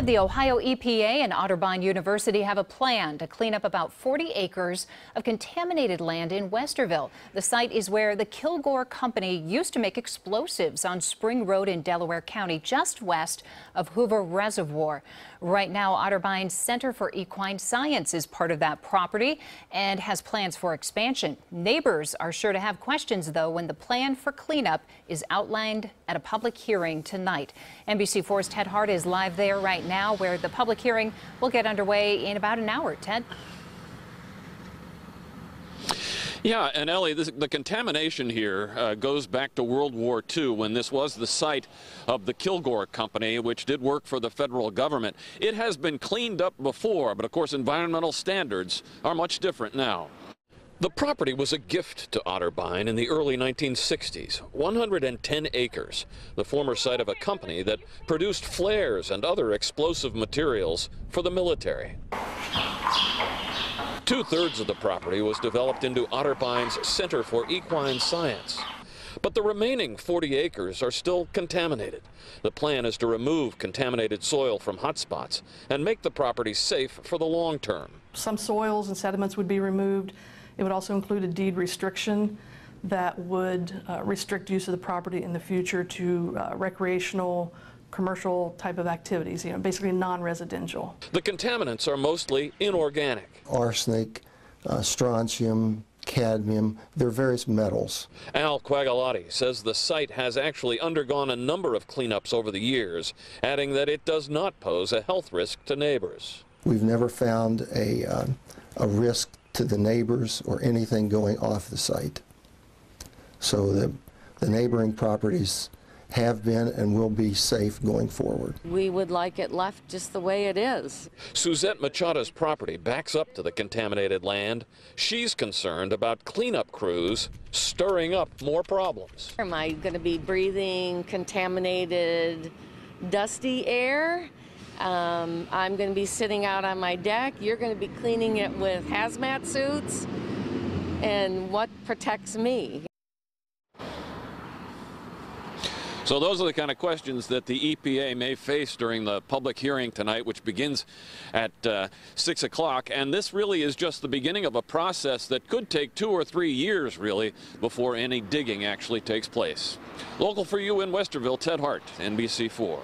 5, the Ohio EPA and Otterbein University have a plan to clean up about 40 acres of contaminated land in Westerville. The site is where the Kilgore Company used to make explosives on Spring Road in Delaware County, just west of Hoover Reservoir. Right now, Otterbein's Center for Equine Science is part of that property and has plans for expansion. Neighbors are sure to have questions, though, when the plan for cleanup is outlined at a public hearing tonight. NBC4's Ted Hart is live there right now, where the public hearing will get underway in about an hour. Ted? Yeah, and Ellie, the contamination here goes back to World War II, when this was the site of the Kilgore Company, which did work for the federal government. It has been cleaned up before, but of course environmental standards are much different now. The property was a gift to Otterbein in the early 1960s, 110 acres, the former site of a company that produced flares and other explosive materials for the military. 2/3 of the property was developed into Otterbein's Center for Equine Science. But the remaining 40 acres are still contaminated. The plan is to remove contaminated soil from hotspots and make the property safe for the long term. Some soils and sediments would be removed. It would also include a deed restriction that would restrict use of the property in the future to recreational, commercial type of activities, basically non-residential. The contaminants are mostly inorganic. Arsenic, strontium, cadmium, they're various metals. Al Quagliati says the site has actually undergone a number of cleanups over the years, adding that it does not pose a health risk to neighbors. We've never found a risk to the neighbors or anything going off the site. So the neighboring properties have been and will be safe going forward. We would like it left just the way it is. Suzette Machado's property backs up to the contaminated land. She's concerned about cleanup crews stirring up more problems. Am I going to be breathing contaminated, dusty air? I'm going to be sitting out on my deck. You're going to be cleaning it with hazmat suits. And what protects me? So those are the kind of questions that the EPA may face during the public hearing tonight, which begins at 6 o'clock. And this really is just the beginning of a process that could take 2 or 3 years, really, before any digging actually takes place. Local for you in Westerville, Ted Hart, NBC4.